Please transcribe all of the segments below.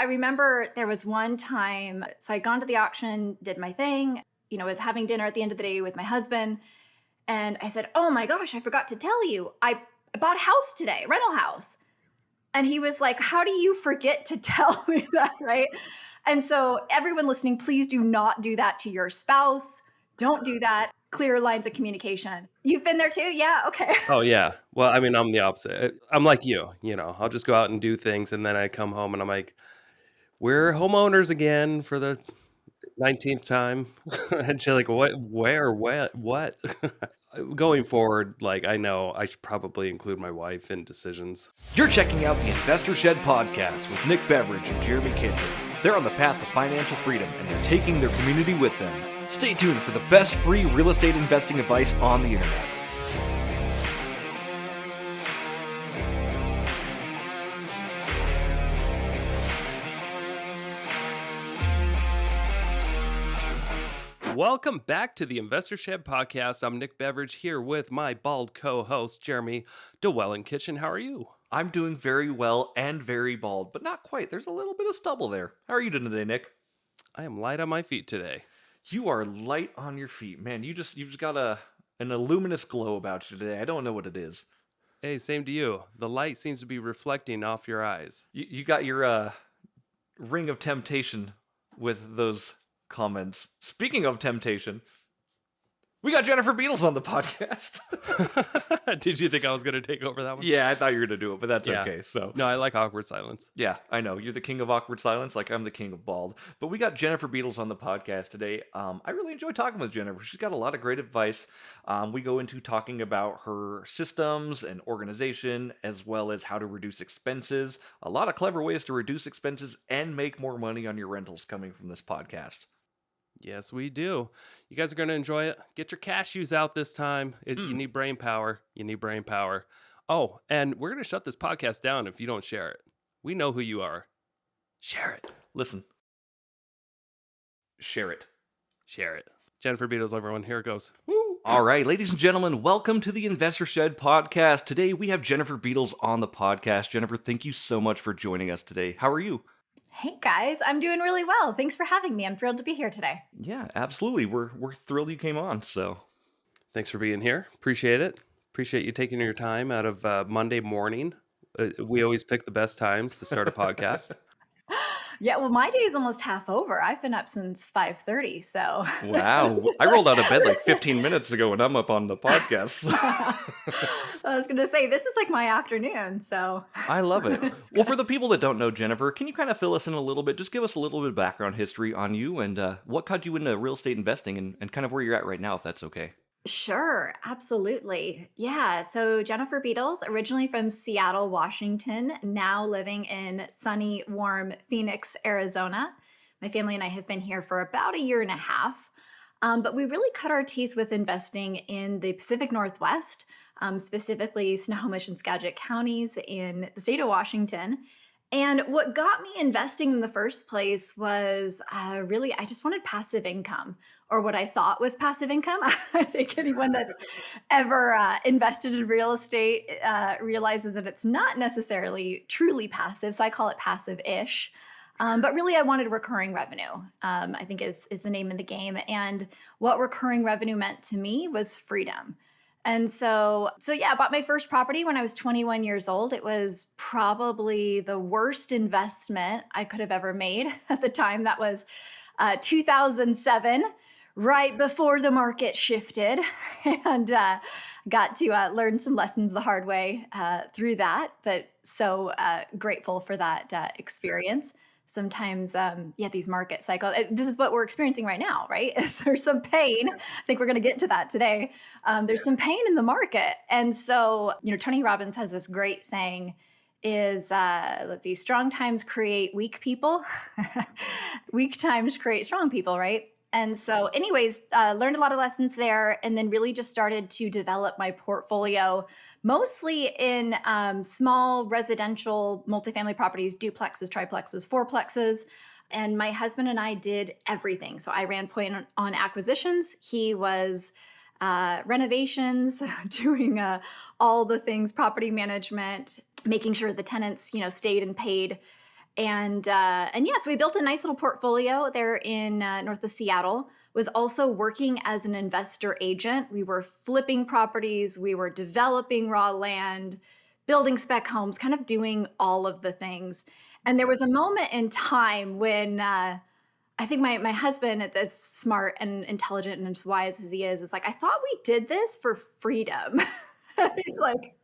I remember there was one time, so I'd gone to the auction, did my thing, was having dinner at the end of the day with my husband. And I said, oh my gosh, I forgot to tell you, I bought a house today, rental house. And he was like, how do you forget to tell me that, right? And so everyone listening, please do not do that to your spouse. Don't do that. Clear lines of communication. You've been there too? Yeah, okay. Oh, yeah. Well, I mean, I'm the opposite. I'm like you, I'll just go out and do things, and then I come home and I'm like, we're homeowners again for the 19th time. And she's like, what, where, what? Going forward, like, I know I should probably include my wife in decisions. You're checking out the Investor Shed podcast with Nick Beveridge and Jeremy Kitchen. They're on the path to financial freedom, and they're taking their community with them. Stay tuned for the best free real estate investing advice on the internet. Welcome back to the Investor Shed podcast. I'm Nick Beveridge here with my bald co-host, Jeremy Dwelling Kitchen. How are you? I'm doing very well and very bald, but not quite. There's a little bit of stubble there. How are you doing today, Nick? I am light on my feet today. You are light on your feet, man. You've just got an luminous glow about you today. I don't know what it is. Hey, same to you. The light seems to be reflecting off your eyes. You got your ring of temptation with those comments. Speaking of temptation, we got Jennifer Beadles on the podcast. Did you think I was going to take over that one? Yeah, I thought you were going to do it, but that's okay. So no, I like awkward silence. Yeah, I know. You're the king of awkward silence, like I'm the king of bald. But we got Jennifer Beadles on the podcast today. I really enjoy talking with Jennifer. She's got a lot of great advice. We go into talking about her systems and organization, as well as how to reduce expenses. A lot of clever ways to reduce expenses and make more money on your rentals coming from this podcast. Yes, we do. You guys are going to enjoy it. Get your cashews out this time. You need brain power. You need brain power. Oh, and we're going to shut this podcast down if you don't share it. We know who you are. Share it. Listen. Share it. Share it. Jennifer Beadles, everyone. Here it goes. Woo. All right, ladies and gentlemen, welcome to the Investor Shed podcast. Today we have Jennifer Beadles on the podcast. Jennifer, thank you so much for joining us today. How are you? Hey guys, I'm doing really well. Thanks for having me. I'm thrilled to be here today. Yeah, absolutely. We're thrilled you came on. So, thanks for being here. Appreciate it. Appreciate you taking your time out of Monday morning. We always pick the best times to start a podcast. Yeah, well, my day is almost half over. I've been up since 5:30, so. Wow. I rolled out of bed like 15 minutes ago and I'm up on the podcast. I was going to say, this is like my afternoon, so. I love it. Well, for the people that don't know Jennifer, can you kind of fill us in a little bit? Just give us a little bit of background history on you and what got you into real estate investing and kind of where you're at right now, if that's okay. Sure, absolutely. Yeah, so Jennifer Beadles, originally from Seattle, Washington, now living in sunny, warm Phoenix, Arizona. My family and I have been here for about a year and a half, but we really cut our teeth with investing in the Pacific Northwest, specifically Snohomish and Skagit counties in the state of Washington. And what got me investing in the first place was really, I just wanted passive income, or what I thought was passive income. I think anyone that's ever invested in real estate realizes that it's not necessarily truly passive. So I call it passive-ish. But really, I wanted recurring revenue, I think is the name of the game. And what recurring revenue meant to me was freedom. And so yeah, I bought my first property when I was 21 years old. It was probably the worst investment I could have ever made at the time. That was 2007, right before the market shifted, and got to learn some lessons the hard way through that. But so grateful for that experience. Sometimes, these market cycles, this is what we're experiencing right now, right? There's some pain. I think we're going to get to that today. There's some pain in the market. And so, Tony Robbins has this great saying is, strong times create weak people. Weak times create strong people, right? And so anyways, learned a lot of lessons there, and then really just started to develop my portfolio, mostly in small residential multifamily properties, duplexes, triplexes, fourplexes. And my husband and I did everything. So I ran point on acquisitions. He was renovations, doing all the things, property management, making sure the tenants, stayed and paid. And yeah, so we built a nice little portfolio there in north of Seattle. Was also working as an investor agent. We were flipping properties, we were developing raw land, building spec homes, kind of doing all of the things. And there was a moment in time when I think my husband, as smart and intelligent and as wise as he is like, I thought we did this for freedom. He's like,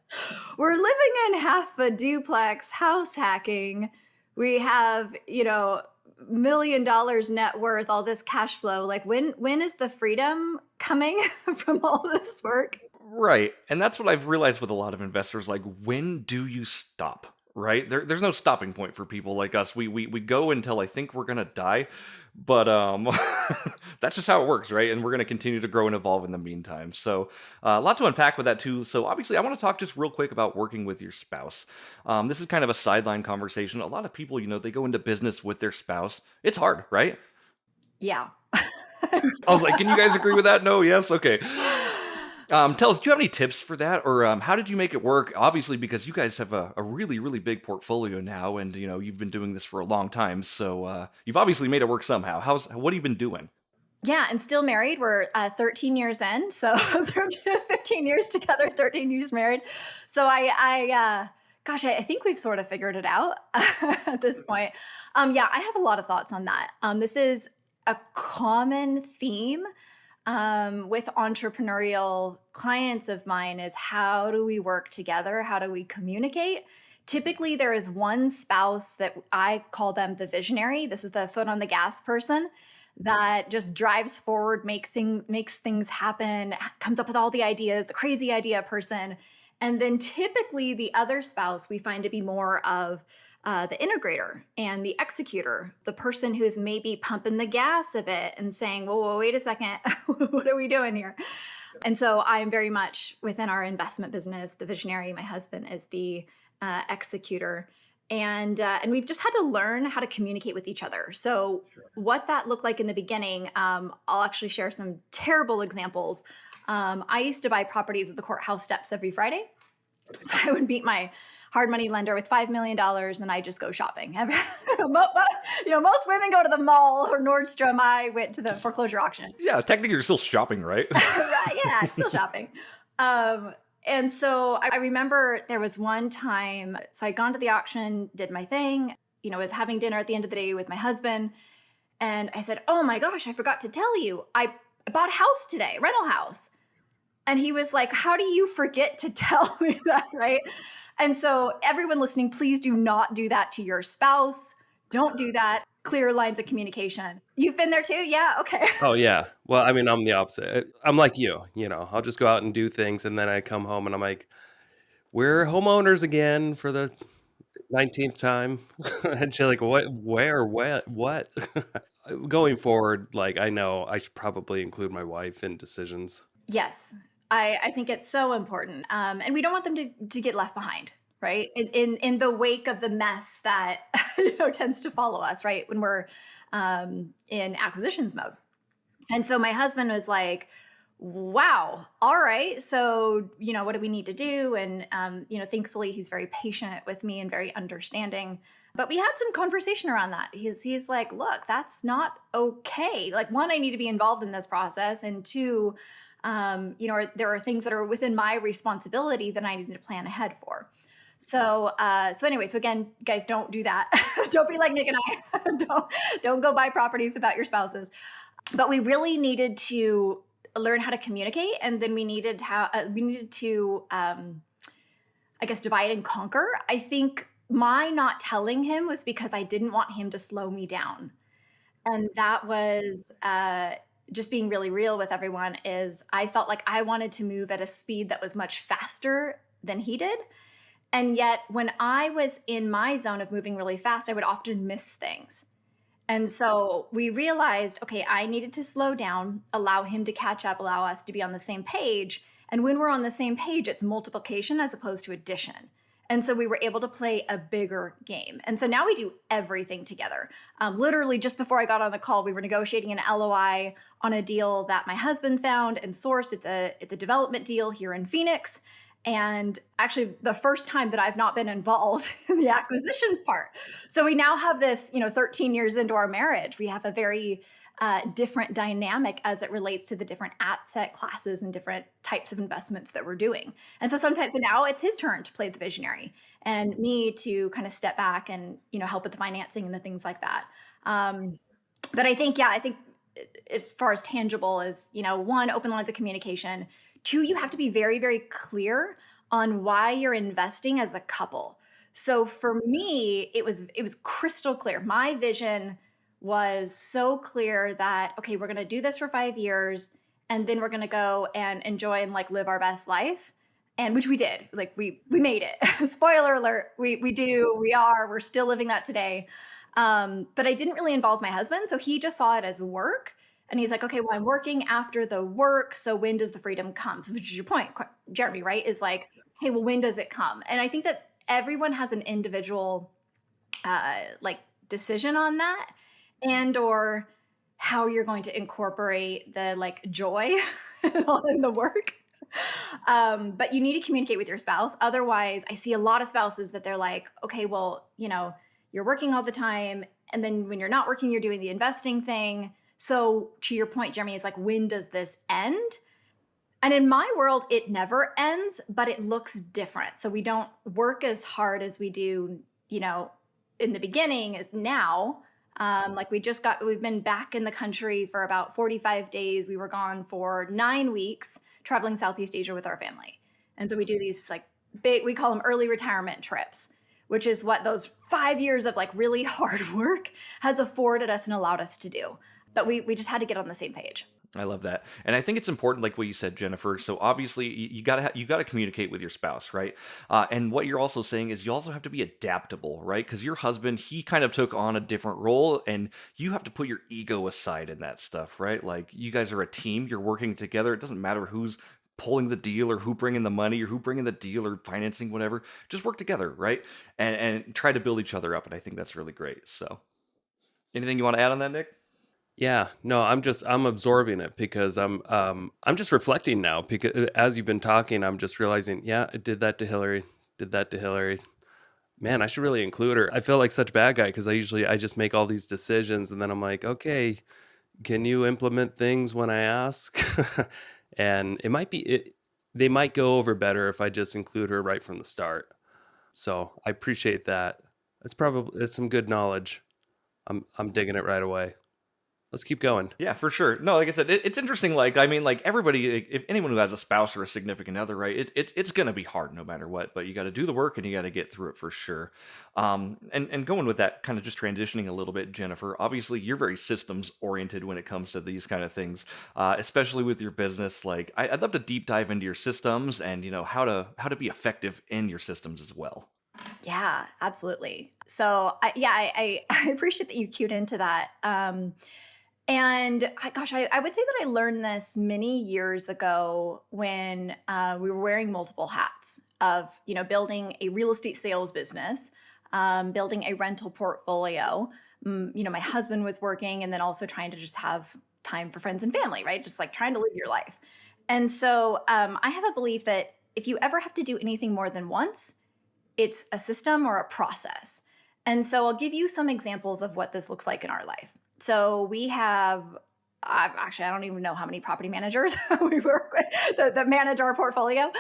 we're living in half a duplex, house hacking. We have, $1 million net worth, all this cash flow. Like when is the freedom coming from all this work? Right. And that's what I've realized with a lot of investors. Like, when do you stop? Right? There's no stopping point for people like us. We go until I think we're gonna die, but that's just how it works, right? And we're gonna continue to grow and evolve in the meantime. So a lot to unpack with that too. So obviously, I want to talk just real quick about working with your spouse. This is kind of a sideline conversation. A lot of people, they go into business with their spouse. It's hard, right? Yeah. I was like, can you guys agree with that? No, yes, okay. Tell us, do you have any tips for that, or how did you make it work? Obviously, because you guys have a really, really big portfolio now, and you've been doing this for a long time, so you've obviously made it work somehow. What have you been doing? Yeah, and still married. We're 13 years in, so 15 years together, 13 years married. So gosh, I think we've sort of figured it out at this point. Yeah, I have a lot of thoughts on that. This is a common theme with entrepreneurial clients of mine is how do we work together? How do we communicate? Typically, there is one spouse that I call them the visionary. This is the foot on the gas person that just drives forward, makes things happen, comes up with all the ideas, the crazy idea person. And then typically the other spouse we find to be more of the integrator and the executor, the person who's maybe pumping the gas a bit and saying, whoa, wait a second, what are we doing here? And so I'm very much within our investment business, the visionary. My husband is the executor. And we've just had to learn how to communicate with each other. So what that looked like in the beginning, I'll actually share some terrible examples. I used to buy properties at the courthouse steps every Friday. So I would meet my hard money lender with $5 million and I just go shopping. Most women go to the mall or Nordstrom. I went to the foreclosure auction. Yeah, technically you're still shopping, right? Right, yeah, still shopping. And so I remember there was one time, so I'd gone to the auction, did my thing, was having dinner at the end of the day with my husband. And I said, oh my gosh, I forgot to tell you, I bought a house today, rental house. And he was like, how do you forget to tell me that, right? And so everyone listening, please do not do that to your spouse. Don't do that. Clear lines of communication. You've been there too? Yeah, okay. Oh, yeah. Well, I mean, I'm the opposite. I'm like I'll just go out and do things, and then I come home and I'm like, "We're homeowners again for the 19th time." And she's like, "What? Where? What?" Going forward, like, I know I should probably include my wife in decisions. Yes, I think it's so important. And we don't want them to get left behind, right? In the wake of the mess that tends to follow us, right? When we're in acquisitions mode. And so my husband was like, wow, all right. So, what do we need to do? And, thankfully he's very patient with me and very understanding. But we had some conversation around that. He's like, look, that's not okay. Like, one, I need to be involved in this process. And two, there are things that are within my responsibility that I need to plan ahead for. So anyway, so again, guys, don't do that. Don't be like Nick and I. don't go buy properties without your spouses. But we really needed to learn how to communicate, and then we needed to, I guess, divide and conquer. I think my not telling him was because I didn't want him to slow me down, and that was just being really real with everyone. Is I felt like I wanted to move at a speed that was much faster than he did. And yet, when I was in my zone of moving really fast, I would often miss things. And so we realized, okay, I needed to slow down, allow him to catch up, allow us to be on the same page. And when we're on the same page, it's multiplication as opposed to addition. And so we were able to play a bigger game. And so now we do everything together. Literally, just before I got on the call, we were negotiating an LOI on a deal that my husband found and sourced. It's a development deal here in Phoenix. and actually the first time that I've not been involved in the acquisitions part. So we now have this, 13 years into our marriage, we have a very different dynamic as it relates to the different asset classes and different types of investments that we're doing. And so sometimes now it's his turn to play the visionary and me to kind of step back and help with the financing and the things like that. Um, but I think, yeah, I think as far as tangible as, one, open lines of communication. Two, you have to be very, very clear on why you're investing as a couple. So for me, it was crystal clear. My vision was so clear that, okay, we're gonna do this for 5 years and then we're gonna go and enjoy and like live our best life. And which we did. Like we made it. Spoiler alert, we're still living that today. But I didn't really involve my husband. So he just saw it as work. And he's like, okay, well, I'm working after the work. So when does the freedom come? So, which is your point, Jeremy, right? Is like, hey, well, when does it come? And I think that everyone has an individual like decision on that and or how you're going to incorporate the like joy in the work. But you need to communicate with your spouse. Otherwise, I see a lot of spouses that they're like, okay, well, you're working all the time. And then when you're not working, you're doing the investing thing. So to your point, Jeremy, is like, when does this end? And in my world, it never ends, but it looks different. So we don't work as hard as we do, in the beginning now. Like we've been back in the country for about 45 days. We were gone for 9 weeks traveling Southeast Asia with our family. And so we do these like big, we call them early retirement trips, which is what those 5 years of like really hard work has afforded us and allowed us to do. But we just had to get on the same page. I love that, and I think it's important, like what you said, Jennifer. So obviously, you gotta communicate with your spouse, right? And what you're also saying is you also have to be adaptable, right? Because your husband, he kind of took on a different role, and you have to put your ego aside in that stuff, right? Like you guys are a team, you're working together. It doesn't matter who's pulling the deal or who bringing the money or who bringing the deal or financing whatever. Just work together, right? And try to build each other up. And I think that's really great. So, anything you want to add on that, Nick? Yeah, no, I'm absorbing it because I'm just reflecting now because as you've been talking, I'm just realizing, yeah, I did that to Hillary, did that to Hillary. Man, I should really include her. I feel like such a bad guy because I just make all these decisions and then I'm like, okay, can you implement things when I ask? And they might go over better if I just include her right from the start. So I appreciate that. It's some good knowledge. I'm digging it right away. Let's keep going. Yeah, for sure. No, like I said, it's interesting. Like, I mean, like everybody, if anyone who has a spouse or a significant other, right? It's gonna be hard no matter what. But you got to do the work and you got to get through it for sure. And going with that, kind of just transitioning a little bit, Jennifer. Obviously, you're very systems oriented when it comes to these kind of things, especially with your business. Like, I'd love to deep dive into your systems and how to be effective in your systems as well. Yeah, absolutely. So I appreciate that you cued into that. And I would say that I learned this many years ago when we were wearing multiple hats of, building a real estate sales business, building a rental portfolio. My husband was working and then also trying to just have time for friends and family, right? Just like trying to live your life. And so I have a belief that if you ever have to do anything more than once, it's a system or a process. And so I'll give you some examples of what this looks like in our life. So we have, actually, I don't even know how many property managers we work with that manage our portfolio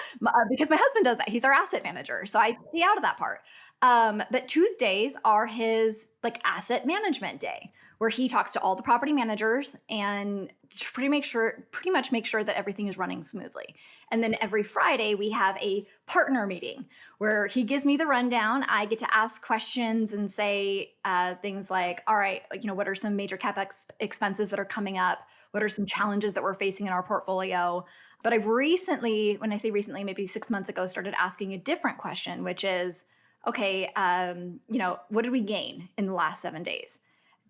because my husband does that. He's our asset manager. So I stay out of that part. But Tuesdays are his like asset management day where he talks to all the property managers and pretty much make sure that everything is running smoothly. And then every Friday we have a partner meeting where he gives me the rundown. I get to ask questions and say things like, all right, what are some major CapEx expenses that are coming up? What are some challenges that we're facing in our portfolio? But I've recently, when I say recently, maybe 6 months ago, started asking a different question, which is, okay, what did we gain in the last 7 days?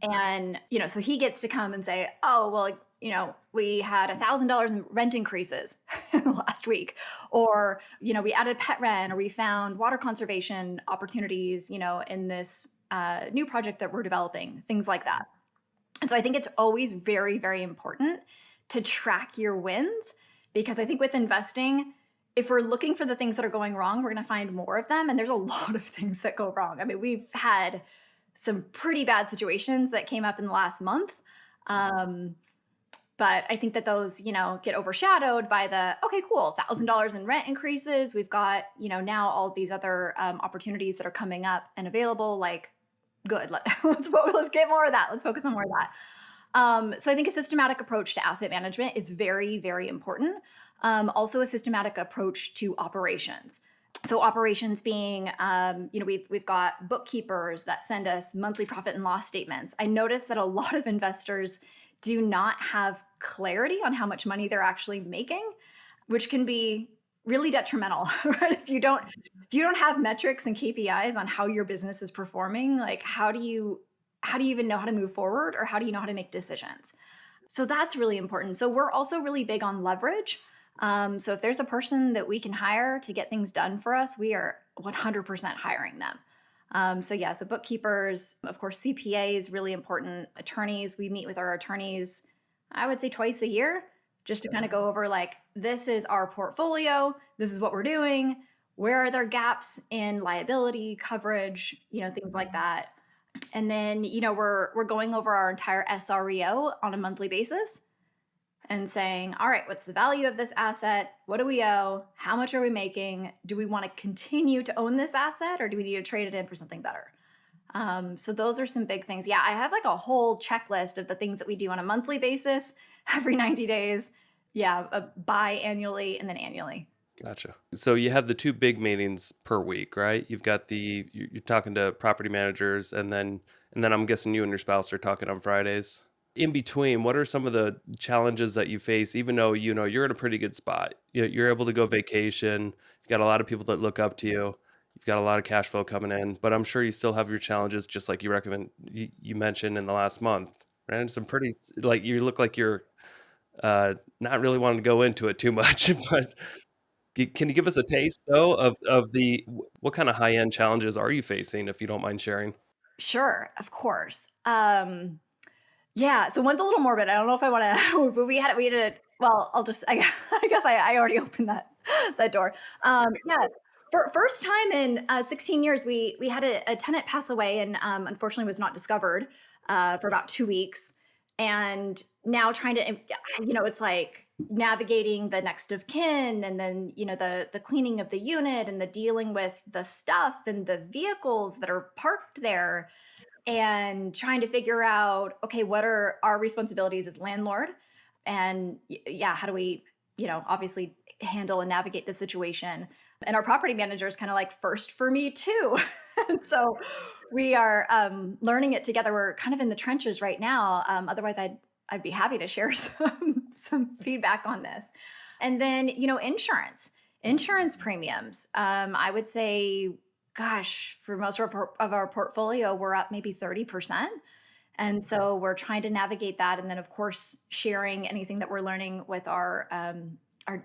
And, so he gets to come and say, oh, well, we had $1,000 in rent increases last week, or, we added pet rent, or we found water conservation opportunities, in this new project that we're developing, things like that. And so I think it's always very, very important to track your wins because I think with investing, if we're looking for the things that are going wrong, we're gonna find more of them, and there's a lot of things that go wrong. I mean, we've had some pretty bad situations that came up in the last month. Um, but I think that those, get overshadowed by the, okay, cool, $1,000 in rent increases. We've got, now all of these other opportunities that are coming up and available. Like, good. Let's get more of that. Let's focus on more of that. So I think a systematic approach to asset management is very, very important. Also, a systematic approach to operations. So operations being, we've got bookkeepers that send us monthly profit and loss statements. I noticed that a lot of investors do not have clarity on how much money they're actually making, which can be really detrimental, right? If you don't have metrics and KPIs on how your business is performing, like how do you even know how to move forward, or how do you know how to make decisions? So that's really important. So we're also really big on leverage. So if there's a person that we can hire to get things done for us, we are 100% hiring them. So bookkeepers, of course, CPA is really important. Attorneys, we meet with our attorneys, I would say twice a year, just to kind of go over like, this is our portfolio, this is what we're doing, where are there gaps in liability coverage, things like that. And then, we're going over our entire SREO on a monthly basis and saying, all right, what's the value of this asset? What do we owe? How much are we making? Do we want to continue to own this asset, or do we need to trade it in for something better? So those are some big things. Yeah, I have like a whole checklist of the things that we do on a monthly basis, every 90 days. Yeah, biannually and then annually. Gotcha. So you have the two big meetings per week, right? You've got you're talking to property managers, and then I'm guessing you and your spouse are talking on Fridays. In between, what are some of the challenges that you face, even though you're in a pretty good spot? You're able to go vacation. You've got a lot of people that look up to you. You've got a lot of cash flow coming in, but I'm sure you still have your challenges, just like you mentioned in the last month, right? And some pretty, like, you look like you're not really wanting to go into it too much, but can you give us a taste though of what kind of high end challenges are you facing, if you don't mind sharing? Sure, of course. Yeah, so one's a little morbid. I don't know if I want to, but well, I guess I already opened that door. Yeah, for first time in 16 years, we had a tenant pass away, and unfortunately was not discovered for about 2 weeks. And now trying to, it's like navigating the next of kin, and then, the cleaning of the unit, and the dealing with the stuff and the vehicles that are parked there, and trying to figure out, okay, what are our responsibilities as landlord? And yeah, how do we, obviously handle and navigate the situation? And our property manager is kind of like first for me too. And so we are learning it together. We're kind of in the trenches right now. Otherwise, I'd be happy to share some feedback on this. And then, insurance premiums. I would say, gosh, for most of our portfolio, we're up maybe 30%. And so we're trying to navigate that. And then, of course, sharing anything that we're learning with our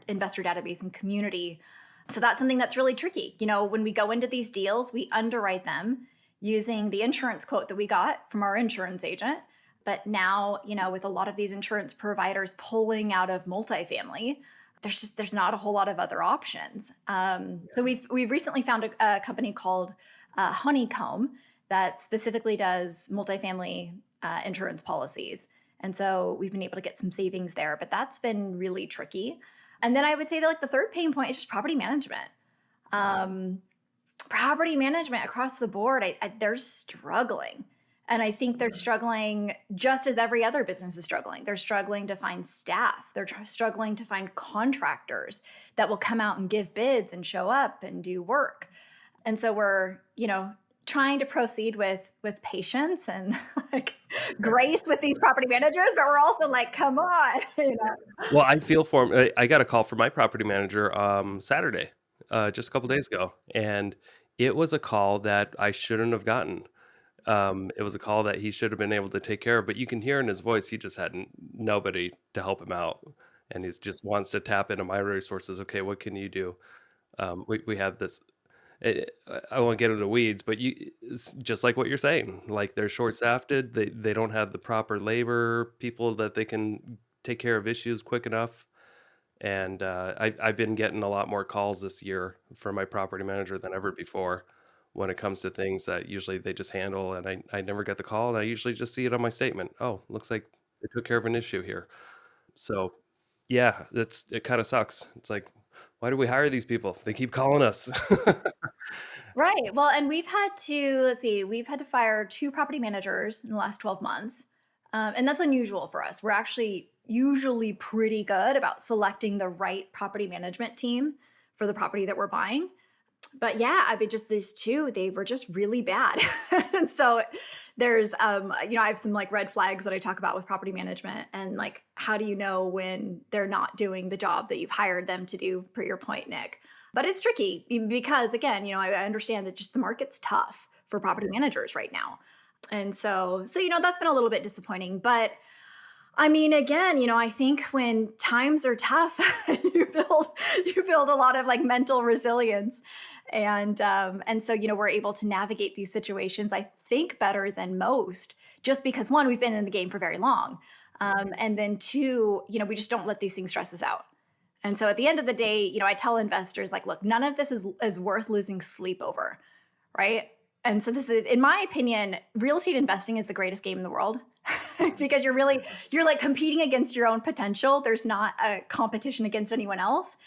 investor database and community. So that's something that's really tricky. When we go into these deals, we underwrite them using the insurance quote that we got from our insurance agent. But now, with a lot of these insurance providers pulling out of multifamily, there's not a whole lot of other options. So we've recently found a company called Honeycomb that specifically does multifamily insurance policies. And so we've been able to get some savings there, but that's been really tricky. And then I would say that like the third pain point is just property management. Property management across the board, they're struggling. And I think they're struggling just as every other business is struggling. They're struggling to find staff. They're struggling to find contractors that will come out and give bids and show up and do work. And so we're, trying to proceed with patience and like grace with these property managers, but we're also like, come on. Well, I feel for him. I got a call from my property manager Saturday, just a couple days ago, and it was a call that I shouldn't have gotten. It was a call that he should have been able to take care of, but you can hear in his voice he just had nobody to help him out, and he's just wants to tap into my resources. Okay, what can you do? We have this. I won't get into the weeds, but it's just like what you're saying. Like, they're short-staffed. They don't have the proper labor people that they can take care of issues quick enough. And I've been getting a lot more calls this year from my property manager than ever before when it comes to things that usually they just handle, and I never get the call, and I usually just see it on my statement. Oh, looks like they took care of an issue here. So, yeah, it kind of sucks. It's like, why do we hire these people? They keep calling us. Right. Well, and we've had to, let's see, we've had to fire 2 property managers in the last 12 months. And that's unusual for us. We're actually usually pretty good about selecting the right property management team for the property that we're buying. But yeah, I mean, just these 2, they were just really bad. And so there's, I have some like red flags that I talk about with property management, and like, how do you know when they're not doing the job that you've hired them to do, per your point, Nick? But it's tricky because again, I understand that just the market's tough for property managers right now. And so that's been a little bit disappointing. But I mean, again, I think when times are tough, you build a lot of like mental resilience, and so we're able to navigate these situations, I think, better than most, just because one, we've been in the game for very long, and then two, we just don't let these things stress us out. And so at the end of the day, I tell investors like, look, none of this is worth losing sleep over, right? And so this is, in my opinion, real estate investing is the greatest game in the world because you're like competing against your own potential. There's not a competition against anyone else,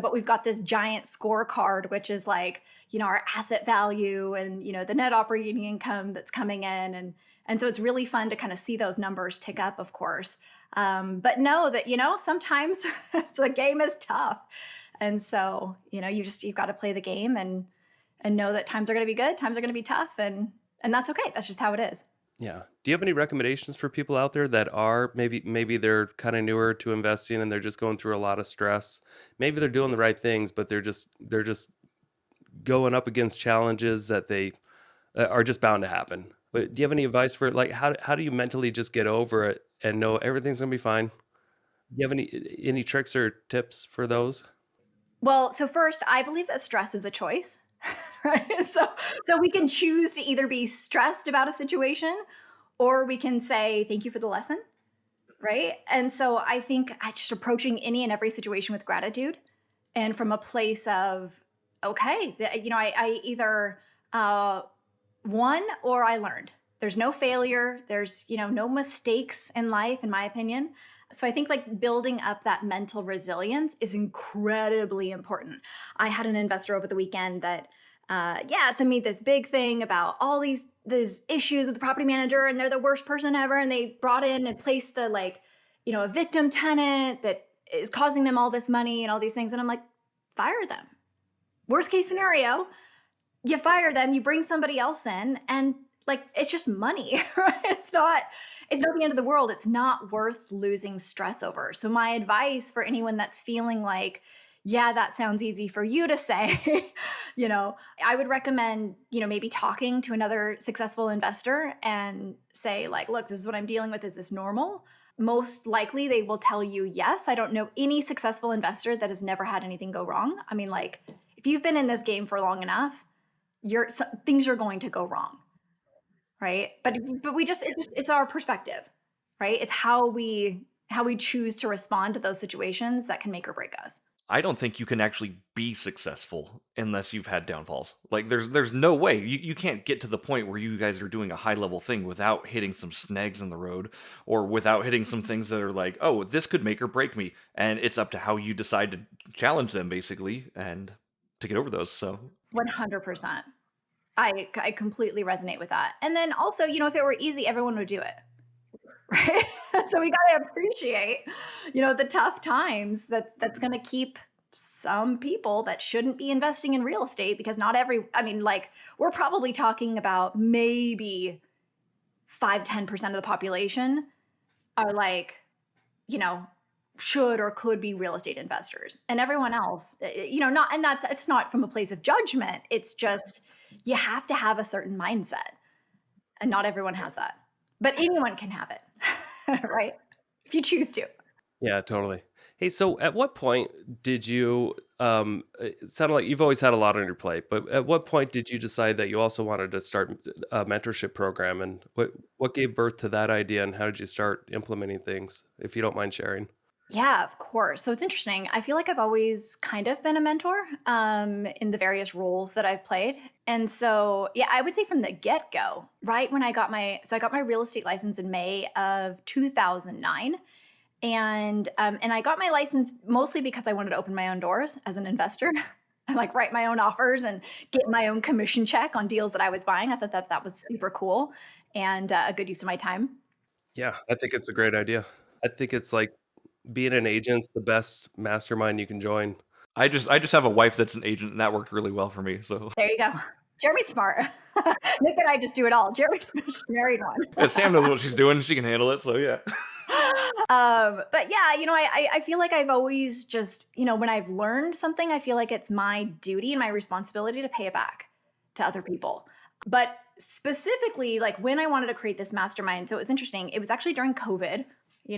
but we've got this giant scorecard, which is like, our asset value and, the net operating income that's coming in. And so it's really fun to kind of see those numbers tick up, of course. But know that, sometimes the game is tough. And so, you've got to play the game and know that times are going to be good, times are going to be tough, and that's okay. That's just how it is. Yeah. Do you have any recommendations for people out there that are maybe they're kind of newer to investing and they're just going through a lot of stress? Maybe they're doing the right things, but they're just going up against challenges that they are just bound to happen. But do you have any advice for like how do you mentally just get over it and know everything's gonna be fine? Do you have any tricks or tips for those? Well, so first, I believe that stress is a choice, right? So we can choose to either be stressed about a situation, or we can say thank you for the lesson, right? And so I think I just approaching any and every situation with gratitude, and from a place of okay, I either won or I learned. There's no failure. There's no mistakes in life, in my opinion. So I think like building up that mental resilience is incredibly important. I had an investor over the weekend that sent me this big thing about all these issues with the property manager, and they're the worst person ever. And they brought in and placed the like, a victim tenant that is causing them all this money and all these things. And I'm like, fire them. Worst case scenario, you fire them, you bring somebody else in, and like it's just money, right? It's not the end of the world. It's not worth losing stress over. So my advice for anyone that's feeling like, yeah, that sounds easy for you to say, I would recommend, maybe talking to another successful investor and say like, look, this is what I'm dealing with. Is this normal? Most likely they will tell you yes. I don't know any successful investor that has never had anything go wrong. I mean, like if you've been in this game for long enough, things are going to go wrong, right? But it's our perspective, right? It's how we choose to respond to those situations that can make or break us. I don't think you can actually be successful unless you've had downfalls. Like there's no way. You can't get to the point where you guys are doing a high level thing without hitting some snags in the road or without hitting some things that are like, "Oh, this could make or break me." And it's up to how you decide to challenge them basically and to get over those. So 100%. I completely resonate with that. And then also, if it were easy, everyone would do it. Right? So we got to appreciate, the tough times that's going to keep some people that shouldn't be investing in real estate, because I mean, like we're probably talking about maybe 5-10% of the population are like, you know, should or could be real estate investors. And everyone else, not, and that's, it's not from a place of judgment. It's just, you have to have a certain mindset, and not everyone has that, but anyone can have it, right? If you choose to. Yeah, totally. Hey, so at what point did you it sounded like you've always had a lot on your plate, but at what point did you decide that you also wanted to start a mentorship program, and what gave birth to that idea, and how did you start implementing things, if you don't mind sharing? Yeah, of course. So it's interesting. I feel like I've always kind of been a mentor in the various roles that I've played. And so, yeah, I would say from the get go, right when I got my real estate license in May of 2009. And I got my license mostly because I wanted to open my own doors as an investor. I like write my own offers and get my own commission check on deals that I was buying. I thought that that was super cool and a good use of my time. Yeah, I think it's a great idea. I think it's like being an agent's the best mastermind you can join. I just have a wife that's an agent, and that worked really well for me. So There you go. Jeremy's smart. Nick and I just do it all. Jeremy's married yeah, one. Sam knows what she's doing; she can handle it. So yeah. But yeah, I feel like I've always just, when I've learned something, I feel like it's my duty and my responsibility to pay it back to other people. But specifically, like when I wanted to create this mastermind, so it was interesting. It was actually during COVID. I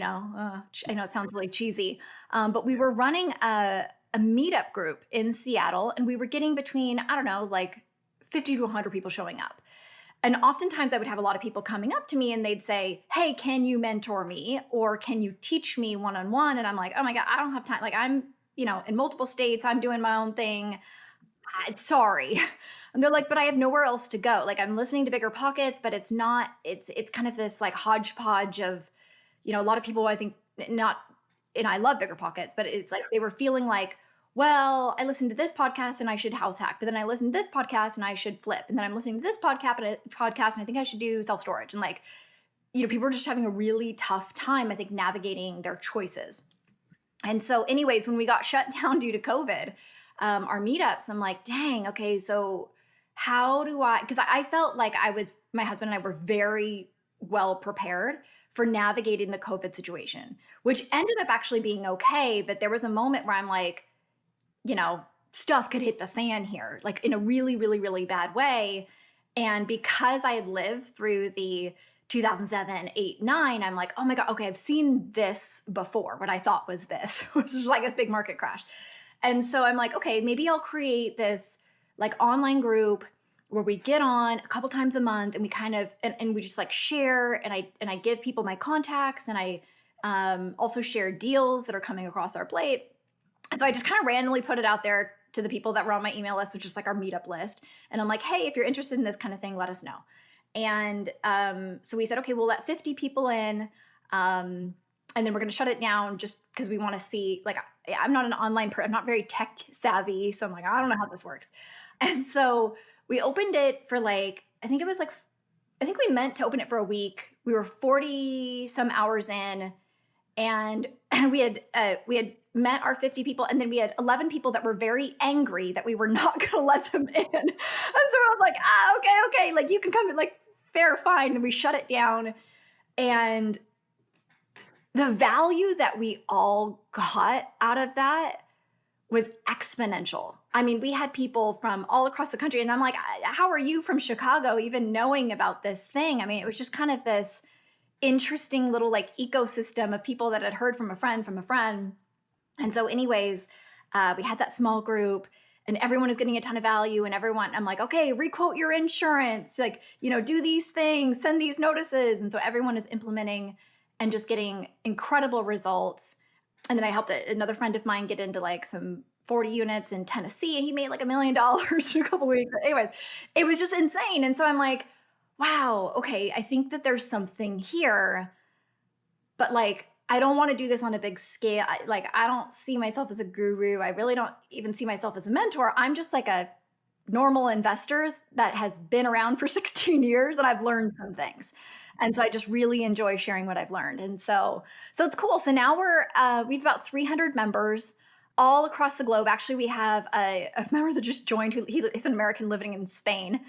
know it sounds really cheesy, but we were running a meetup group in Seattle, and we were getting between, I don't know, like 50 to 100 people showing up. And oftentimes I would have a lot of people coming up to me and they'd say, "Hey, can you mentor me? Or can you teach me one on one?" And I'm like, "Oh my God, I don't have time. Like, I'm, in multiple states, I'm doing my own thing. Sorry." And they're like, "But I have nowhere else to go. Like, I'm listening to Bigger Pockets, but it's kind of this like hodgepodge of, a lot of people, I think, not, and I love Bigger Pockets, but it's like they were feeling like, well, I listened to this podcast and I should house hack, but then I listened to this podcast and I should flip, and then I'm listening to this podcast and I think I should do self storage, and like, people are just having a really tough time, I think, navigating their choices. And so, anyways, when we got shut down due to COVID, our meetups, I'm like, dang, okay, so how do I? Because I felt like my husband and I were very well prepared for navigating the COVID situation, which ended up actually being okay. But there was a moment where I'm like, stuff could hit the fan here, like in a really, really, really bad way. And because I had lived through the 2007, 8, 9, I'm like, oh my God, okay, I've seen this before, what I thought was this, which is like this big market crash. And so I'm like, okay, maybe I'll create this like online group where we get on a couple times a month and we kind of, and we just like share, and I give people my contacts, and I also share deals that are coming across our plate. And so I just kind of randomly put it out there to the people that were on my email list, which is like our meetup list. And I'm like, hey, if you're interested in this kind of thing, let us know. And so we said, okay, we'll let 50 people in. And then we're going to shut it down just because we want to see, like, I'm not an online person. I'm not very tech savvy. So I'm like, I don't know how this works. And so we opened it for like, I think we meant to open it for a week. We were 40 some hours in, and we had met our 50 people, and then we had 11 people that were very angry that we were not going to let them in. And so I was like, okay, like you can come in, like fair, fine. And we shut it down, and the value that we all got out of that was exponential. I mean, we had people from all across the country, and I'm like, how are you from Chicago even knowing about this thing? I mean, it was just kind of this interesting little like ecosystem of people that had heard from a friend from a friend. And so, anyways, we had that small group, and everyone is getting a ton of value. And everyone, I'm like, okay, requote your insurance, like, do these things, send these notices. And so everyone is implementing and just getting incredible results. And then I helped another friend of mine get into like some 40 units in Tennessee, and he made like $1 million in a couple weeks. But anyways, it was just insane. And so I'm like, wow, okay, I think that there's something here, but like, I don't want to do this on a big scale. I don't see myself as a guru. I really don't even see myself as a mentor. I'm just like a normal investor that has been around for 16 years, and I've learned some things. And so I just really enjoy sharing what I've learned. And so it's cool. So now we've about 300 members all across the globe. Actually, we have a member that just joined, he's an American living in Spain.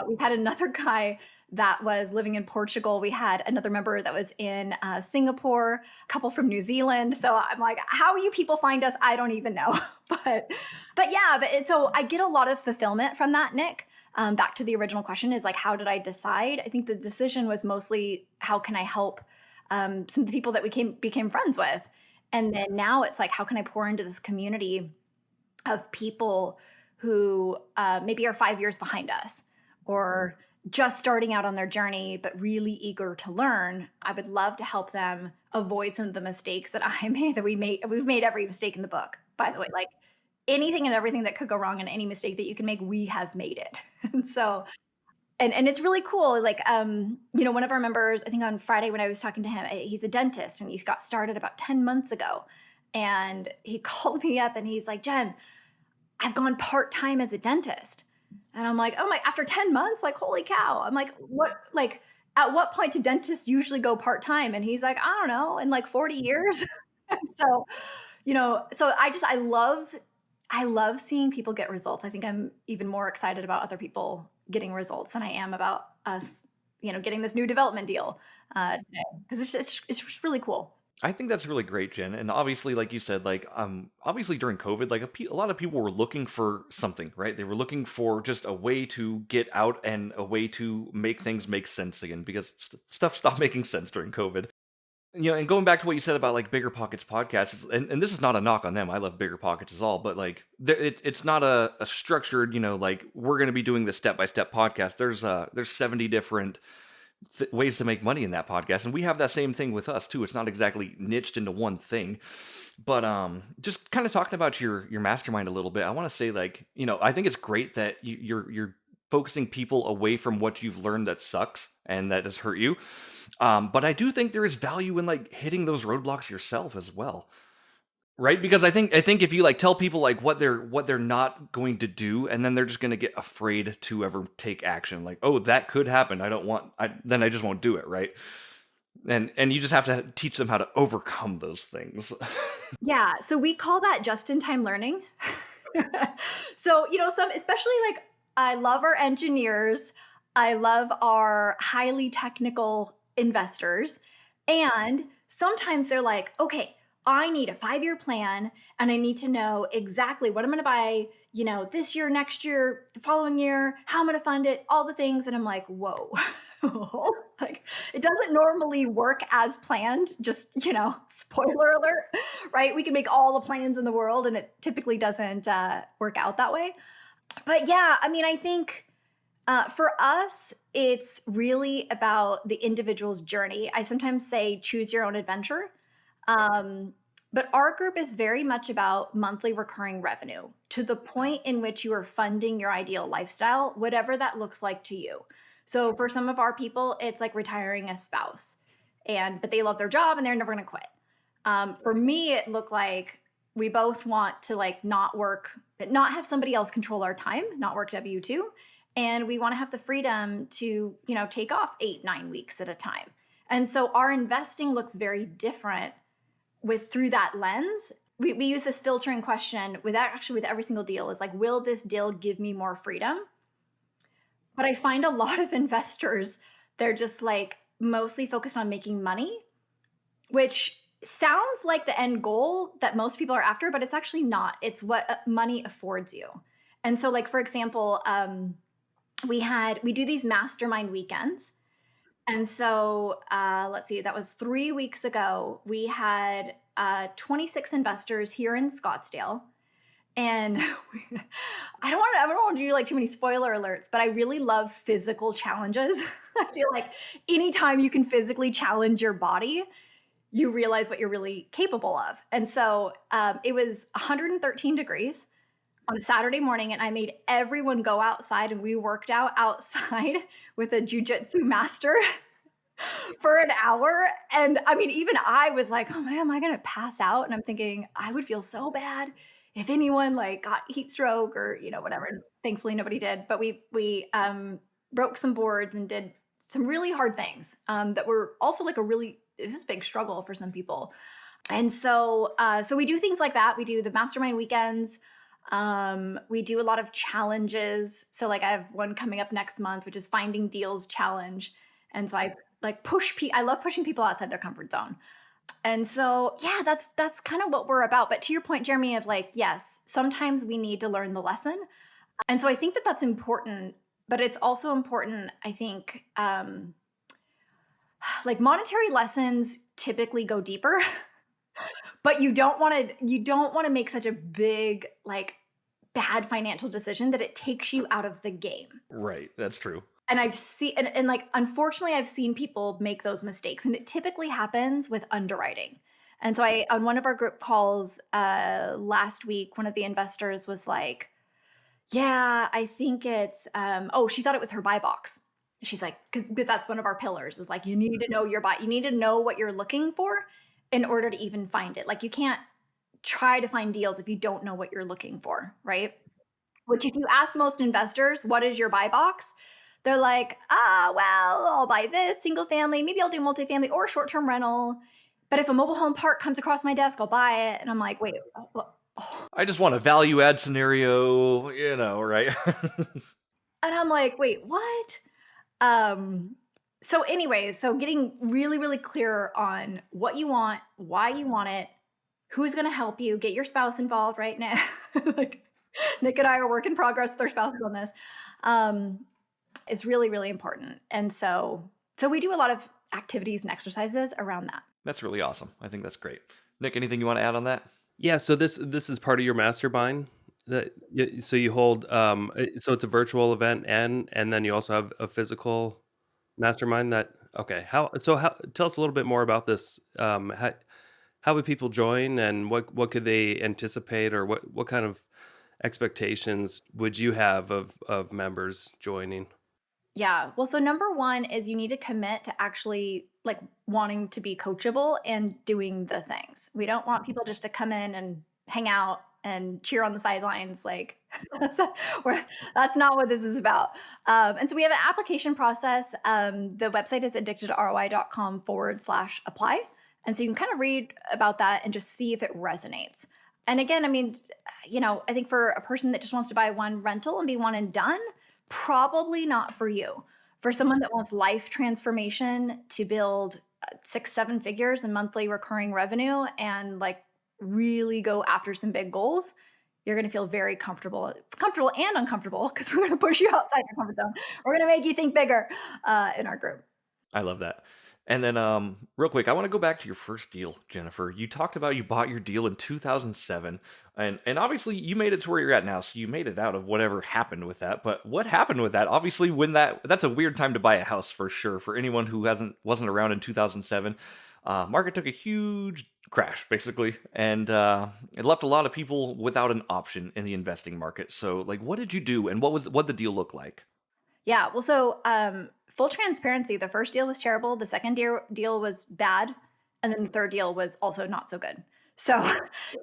We've had another guy that was living in Portugal. We had another member that was in Singapore, a couple from New Zealand. So I'm like, how you people find us, I don't even know. So I get a lot of fulfillment from that, Nick. Back to the original question is like, how did I decide? I think the decision was mostly, how can I help some of the people that we became friends with? And then now it's like, how can I pour into this community of people who maybe are 5 years behind us, or just starting out on their journey, but really eager to learn, I would love to help them avoid some of the mistakes that I made, that we've made every mistake in the book, by the way. Like anything and everything that could go wrong and any mistake that you can make, we have made it. And so, and it's really cool. Like, one of our members, I think on Friday when I was talking to him, he's a dentist and he's got started about 10 months ago. And he called me up and he's like, Jen, I've gone part-time as a dentist. And I'm like, oh my, after 10 months, like, holy cow. I'm like, what, like, at what point do dentists usually go part-time? And he's like, I don't know, in like 40 years. So, so I love seeing people get results. I think I'm even more excited about other people getting results than I am about us, getting this new development deal today. Because it's just really cool. I think that's really great, Jen. And obviously, like you said, like obviously during COVID, like a lot of people were looking for something, right? They were looking for just a way to get out and a way to make things make sense again because stuff stopped making sense during COVID. And going back to what you said about like Bigger Pockets podcasts, and this is not a knock on them. I love Bigger Pockets as all, but like it's not a structured, like we're going to be doing this step by step podcast. There's 70 different ways to make money in that podcast, and we have that same thing with us too. It's not exactly niched into one thing, but just kind of talking about your mastermind a little bit. I want to say like I think it's great that you're focusing people away from what you've learned that sucks and that has hurt you. But I do think there is value in like hitting those roadblocks yourself as well. Right? Because I think if you like tell people like what they're not going to do, and then they're just gonna get afraid to ever take action. Like, oh, that could happen. Then I just won't do it, right? And you just have to teach them how to overcome those things. Yeah, so we call that just-in-time learning. So, especially like I love our engineers, I love our highly technical investors, and sometimes they're like, "Okay, I need a 5-year plan and I need to know exactly what I'm going to buy, this year, next year, the following year, how I'm going to fund it, all the things." And I'm like, "Whoa." Like it doesn't normally work as planned, just, spoiler alert, right? We can make all the plans in the world and it typically doesn't work out that way. But yeah, I mean, I think for us, it's really about the individual's journey. I sometimes say choose your own adventure. But our group is very much about monthly recurring revenue to the point in which you are funding your ideal lifestyle, whatever that looks like to you. So for some of our people, it's like retiring a spouse, but they love their job and they're never going to quit. For me, it looked like we both want to like not work, not have somebody else control our time, not work W-2. And we want to have the freedom to, take off 8-9 weeks at a time. And so our investing looks very different through that lens. We use this filtering question with every single deal is like, will this deal give me more freedom? But I find a lot of investors, they're just like mostly focused on making money, which sounds like the end goal that most people are after, but it's actually not. It's what money affords you. And so like, for example, we do these mastermind weekends. And so let's see, that was 3 weeks ago. We had 26 investors here in Scottsdale. And I don't want to do like too many spoiler alerts, but I really love physical challenges. I feel like anytime you can physically challenge your body, you realize what you're really capable of. And so it was 113 degrees on a Saturday morning, and I made everyone go outside, and we worked out outside with a jujitsu master for an hour. And I mean, even I was like, oh man, am I going to pass out? And I'm thinking, I would feel so bad if anyone like got heat stroke or, whatever. And thankfully nobody did, but we broke some boards and did some really hard things that were also like it was a big struggle for some people. And so we do things like that. We do the mastermind weekends. We do a lot of challenges. So like I have one coming up next month, which is Finding Deals Challenge. And so I like I love pushing people outside their comfort zone. And so, yeah, that's kind of what we're about. But to your point, Jeremy, of like, yes, sometimes we need to learn the lesson. And so I think that that's important, but it's also important, I think, like monetary lessons typically go deeper, but you don't want to make such a big, like bad financial decision that it takes you out of the game. Right. That's true. And I've seen, and like, unfortunately, I've seen people make those mistakes, and it typically happens with underwriting. And so on one of our group calls last week, one of the investors was like, yeah, I think it's, oh, she thought it was her buy box. She's like, because that's one of our pillars is like, you need to know your buy, you need to know what you're looking for in order to even find it. Like, you can't try to find deals if you don't know what you're looking for, right? Which, if you ask most investors, what is your buy box? They're like, well, I'll buy this single family. Maybe I'll do multifamily or short term rental. But if a mobile home park comes across my desk, I'll buy it. And I'm like, wait, oh. I just want a value add scenario, right? And I'm like, wait, what? Um, so, anyways, so getting really, really clear on what you want, why you want it, who's going to help you, get your spouse involved right now. Like, Nick and I are work in progress with our spouses on this. Is really, really important. And so we do a lot of activities and exercises around that. That's really awesome. I think that's great. Nick, anything you want to add on that? Yeah, so this is part of your mastermind so you hold so it's a virtual event and then you also have a physical mastermind that okay. How tell us a little bit more about this. How would people join and what could they anticipate or what kind of expectations would you have of members joining? Yeah. Well, so number one is you need to commit to actually like wanting to be coachable and doing the things. We don't want people just to come in and hang out and cheer on the sidelines. Like, that's not, that's not what this is about. And so we have an application process. The website is addictedroi.com/apply. And so you can kind of read about that and just see if it resonates. And again, I mean, I think for a person that just wants to buy one rental and be one and done, probably not for you. For someone that wants life transformation to build 6, 7 figures in monthly recurring revenue and like really go after some big goals, you're going to feel very comfortable and uncomfortable because we're going to push you outside your comfort zone. We're going to make you think bigger in our group. I love that. And then, real quick, I want to go back to your first deal, Jennifer. You talked about you bought your deal in 2007, and obviously you made it to where you're at now. So you made it out of whatever happened with that. But what happened with that? Obviously, when that's a weird time to buy a house for sure. For anyone who wasn't around in 2007, market took a huge crash basically, and it left a lot of people without an option in the investing market. So, like, what did you do, and what the deal look like? Yeah. Well, so full transparency, the first deal was terrible. The second deal was bad. And then the third deal was also not so good. So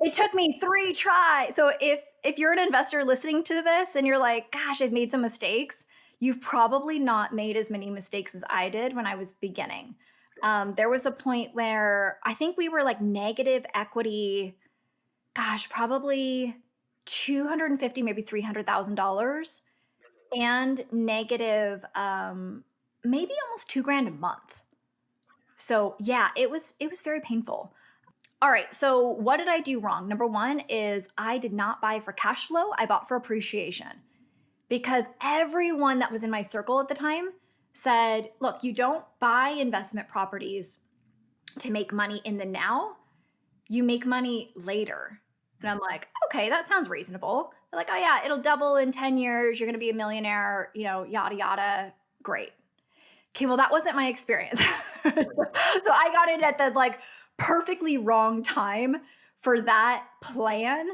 it took me 3 tries. So if you're an investor listening to this and you're like, gosh, I've made some mistakes, you've probably not made as many mistakes as I did when I was beginning. There was a point where I think we were like negative equity, gosh, probably 250, maybe $300,000 and negative maybe almost 2 grand a month. So yeah, it was very painful. All right, so what did I do wrong? Number one is I did not buy for cash flow. I bought for appreciation because everyone that was in my circle at the time said, look, you don't buy investment properties to make money in the now, you make money later. And I'm like, okay, that sounds reasonable. They're like, oh yeah, it'll double in 10 years. You're going to be a millionaire, yada, yada. Great. Okay, well, that wasn't my experience. So I got in at the like perfectly wrong time for that plan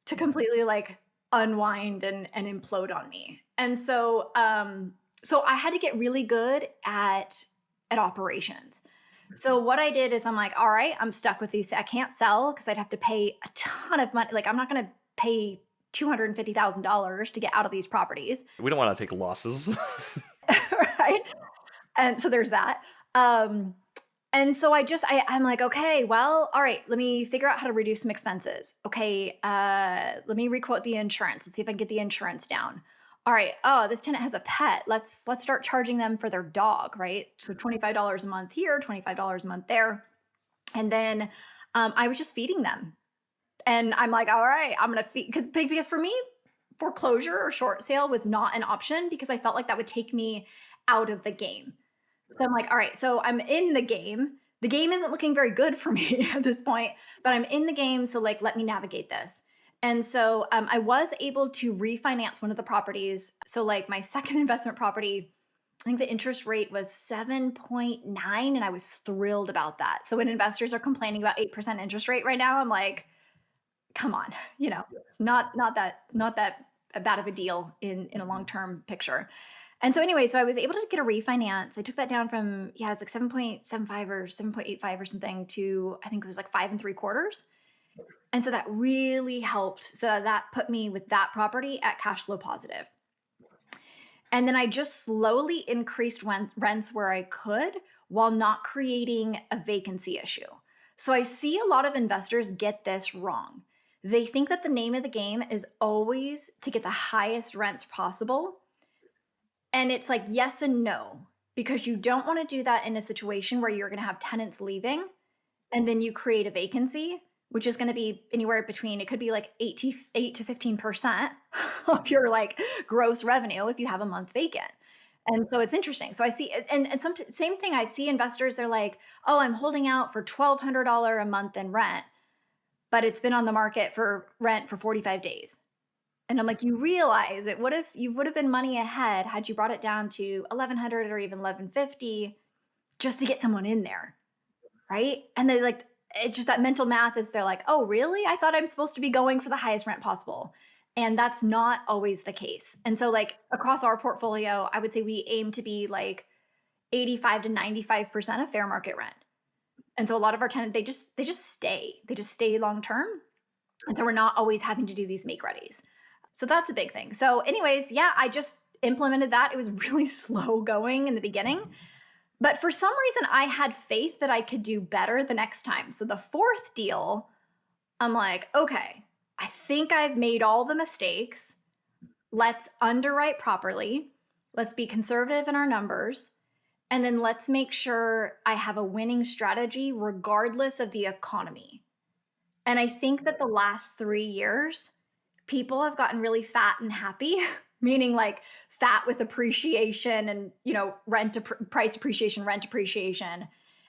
to completely like unwind and implode on me. And so I had to get really good at operations. So what I did is I'm like, all right, I'm stuck with these. I can't sell because I'd have to pay a ton of money. Like, I'm not going to pay $250,000 to get out of these properties. We don't want to take losses. Right. And so there's that. And so I'm like, okay, well, all right, let me figure out how to reduce some expenses. Okay. Let me requote the insurance. Let's see if I can get the insurance down. All right. Oh, this tenant has a pet. Let's start charging them for their dog. Right. So $25 a month here, $25 a month there. And then, I was just feeding them. And I'm like, all right, I'm going to feed, because for me, foreclosure or short sale was not an option because I felt like that would take me out of the game. So I'm like, all right, so I'm in the game. The game isn't looking very good for me at this point, but I'm in the game. So like, let me navigate this. And so I was able to refinance one of the properties. So like my second investment property, I think the interest rate was 7.9, and I was thrilled about that. So when investors are complaining about 8% interest rate right now, I'm like, come on, it's not that bad of a deal in a long-term picture. And so anyway, so I was able to get a refinance. I took that down from, yeah, it's like 7.75 or 7.85 or something to, I think it was like 5 3/4. And so that really helped. So that put me with that property at cash flow positive. And then I just slowly increased rents where I could while not creating a vacancy issue. So I see a lot of investors get this wrong. They think that the name of the game is always to get the highest rents possible. And it's like yes and no, because you don't want to do that in a situation where you're going to have tenants leaving and then you create a vacancy, which is going to be anywhere between, it could be like 8 to 15% of your like gross revenue if you have a month vacant. And so it's interesting. So I see, and some same thing. I see investors. They're like, "Oh, I'm holding out for $1,200 a month in rent, but it's been on the market for rent for 45 days." And I'm like, "You realize it would have you would have been money ahead had you brought it down to 1,100 or even 1,150 just to get someone in there." Right? And they like, it's just that mental math is they're like, "Oh, really? I thought I'm supposed to be going for the highest rent possible." And that's not always the case. And so like across our portfolio, I would say we aim to be like 85 to 95% of fair market rent. And so a lot of our tenants, they just stay. They just stay long term. And so we're not always having to do these make readies. So that's a big thing. So anyways, yeah, I just implemented that. It was really slow going in the beginning. But for some reason, I had faith that I could do better the next time. So the fourth deal, I'm like, okay, I think I've made all the mistakes. Let's underwrite properly. Let's be conservative in our numbers. And then let's make sure I have a winning strategy regardless of the economy. And I think that the last 3 years, people have gotten really fat and happy, meaning like fat with appreciation and, price appreciation, rent appreciation,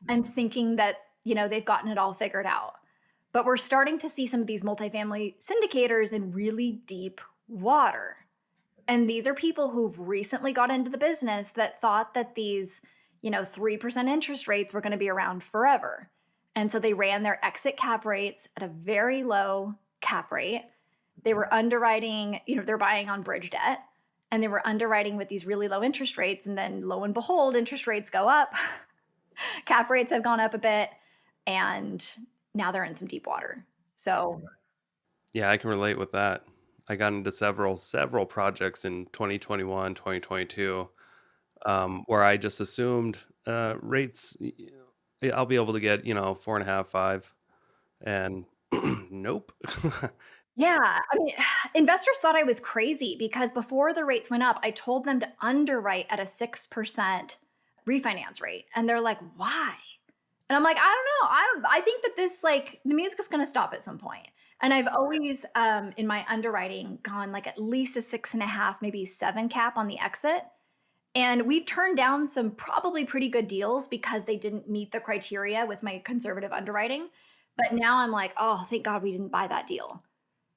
and thinking that, they've gotten it all figured out. But we're starting to see some of these multifamily syndicators in really deep water. And these are people who've recently got into the business that thought that these, 3% interest rates were going to be around forever. And so they ran their exit cap rates at a very low cap rate. They were underwriting, they're buying on bridge debt, and they were underwriting with these really low interest rates. And then lo and behold, interest rates go up, cap rates have gone up a bit, and now they're in some deep water. So Yeah, I can relate with that. I got into several projects in 2021, 2022, where I just assumed rates, I'll be able to get, 4.5, 5, and nope. yeah, I mean, investors thought I was crazy because before the rates went up, I told them to underwrite at a 6% refinance rate. And they're like, why? And I'm like, I don't know. I think that this, like, the music is going to stop at some point. And I've always, in my underwriting, gone like at least a 6.5, maybe 7 cap on the exit. And we've turned down some probably pretty good deals because they didn't meet the criteria with my conservative underwriting. But now I'm like, oh, thank God we didn't buy that deal.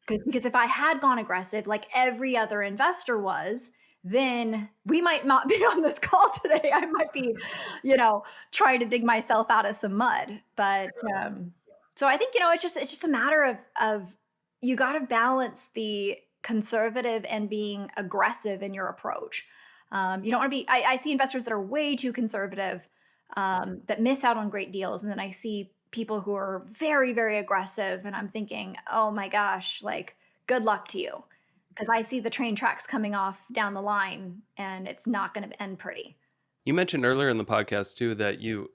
Because if I had gone aggressive like every other investor was, then we might not be on this call today. I might be, trying to dig myself out of some mud. But so I think, it's just a matter of you got to balance the conservative and being aggressive in your approach. You don't want to be. I see investors that are way too conservative, that miss out on great deals, and then I see people who are very, very aggressive, and I'm thinking, oh my gosh, like good luck to you, because I see the train tracks coming off down the line, and it's not going to end pretty. You mentioned earlier in the podcast too that you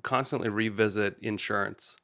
constantly revisit insurance.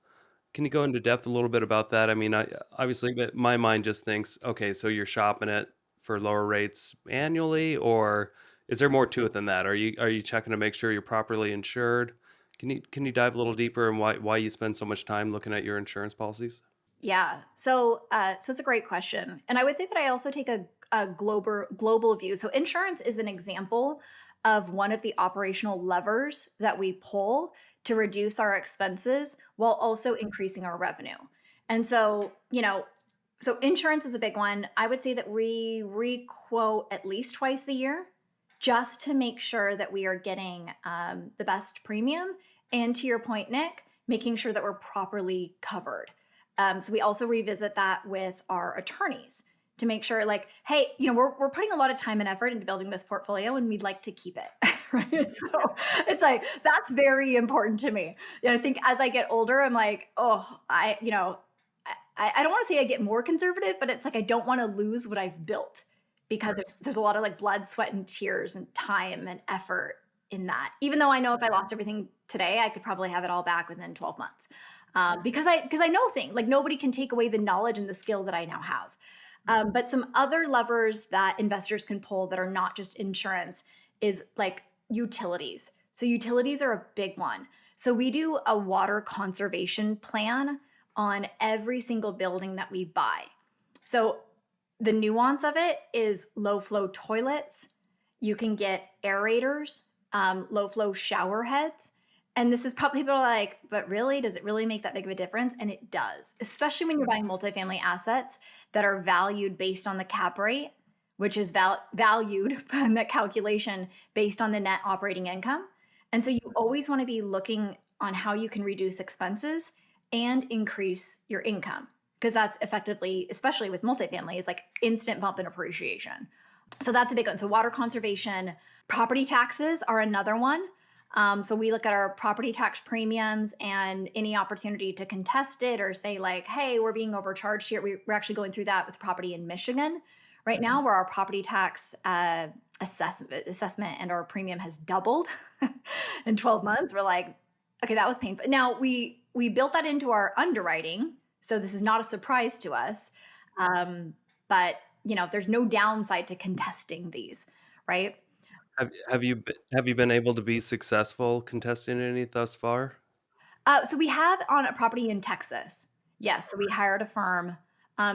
Can you go into depth a little bit about that? I mean, obviously, but my mind just thinks, okay, so you're shopping it for lower rates annually, or is there more to it than that? Are you checking to make sure you're properly insured? Can you dive a little deeper and why you spend so much time looking at your insurance policies? Yeah. So it's a great question. And I would say that I also take a global view. So insurance is an example of one of the operational levers that we pull to reduce our expenses while also increasing our revenue. And so, so insurance is a big one. I would say that we requote at least twice a year just to make sure that we are getting the best premium. And to your point, Nick, making sure that we're properly covered. So we also revisit that with our attorneys to make sure, like, hey, we're putting a lot of time and effort into building this portfolio, and we'd like to keep it, right? So it's like that's very important to me. I think as I get older, I'm like, oh, I don't want to say I get more conservative, but it's like I don't want to lose what I've built because there's a lot of like blood, sweat, and tears and time and effort in that. Even though I know if I lost everything today, I could probably have it all back within 12 months. Because I know things like nobody can take away the knowledge and the skill that I now have. But some other levers that investors can pull that are not just insurance is like utilities. So utilities are a big one. So we do a water conservation plan on every single building that we buy. So the nuance of it is low flow toilets. You can get aerators, low flow shower heads. And this is probably people are like, but really, does it really make that big of a difference? And it does, especially when you're buying multifamily assets that are valued based on the cap rate, which is valued in that calculation based on the net operating income. And so you always want to be looking on how you can reduce expenses and increase your income because that's effectively, especially with multifamily, is like instant bump in appreciation. So that's a big one. So water conservation, property taxes are another one. So we look at our property tax premiums and any opportunity to contest it or say like, hey, we're being overcharged here. We're actually going through that with property in Michigan right now where our property tax assessment and our premium has doubled in 12 months. We're like, okay, that was painful. Now we built that into our underwriting. So this is not a surprise to us. But there's no downside to contesting these, right? Have you been able to be successful contesting any thus far? So we have on a property in Texas. Yes, so we hired a firm.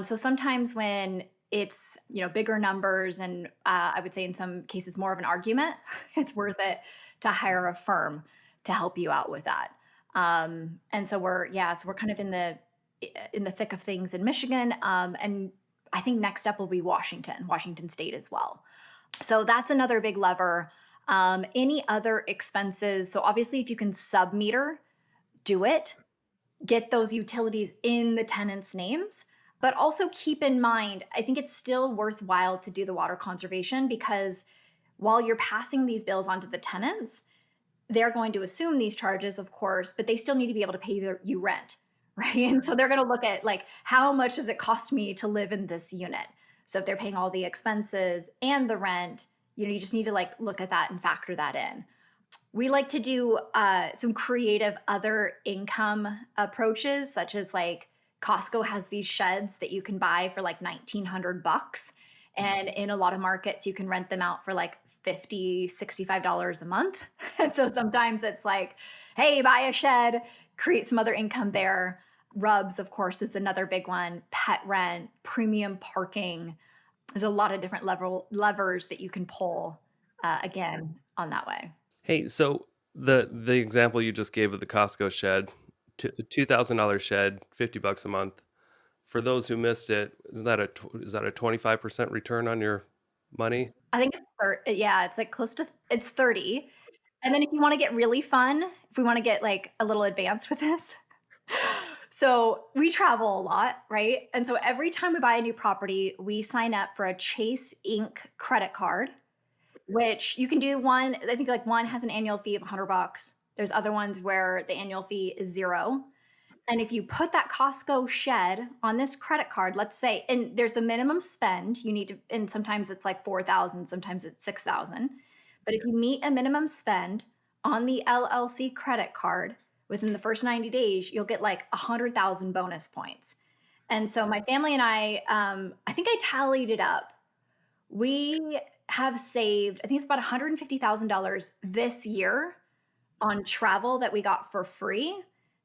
So sometimes when it's bigger numbers and I would say in some cases more of an argument, it's worth it to hire a firm to help you out with that. And so we're kind of in the thick of things in Michigan, and I think next up will be Washington State as well. So that's another big lever. Any other expenses? So obviously, if you can sub-meter, do it. Get those utilities in the tenants' names. But also keep in mind, I think it's still worthwhile to do the water conservation because while you're passing these bills onto the tenants, they're going to assume these charges, of course, but they still need to be able to pay you rent, right? And so they're going to look at like, how much does it cost me to live in this unit? So if they're paying all the expenses and the rent, you just need to like look at that and factor that in. We like to do some creative other income approaches, such as like Costco has these sheds that you can buy for like $1,900. And in a lot of markets, you can rent them out for like $50, $65 a month. And so sometimes it's like, hey, buy a shed, create some other income there. Rubs, of course, is another big one. Pet rent, premium parking. There's a lot of different levers that you can pull again on that way. Hey, so the example you just gave of the Costco shed, $2,000 shed, $50 a month. For those who missed it, is that a 25% return on your money? I think it's yeah, it's like it's 30. And then if you want to get really fun, if we want to get like a little advanced with this, so we travel a lot, right? And so every time we buy a new property, we sign up for a Chase Inc. credit card, which you can do one. I think like one has an annual fee of $100. There's other ones where the annual fee is $0. And if you put that Costco shed on this credit card, let's say, and there's a minimum spend, you need to, and sometimes it's like 4,000, sometimes it's 6,000. But if you meet a minimum spend on the LLC credit card within the first 90 days, you'll get like 100,000 bonus points. And so my family and I think I tallied it up. We have saved, I think it's about $150,000 this year on travel that we got for free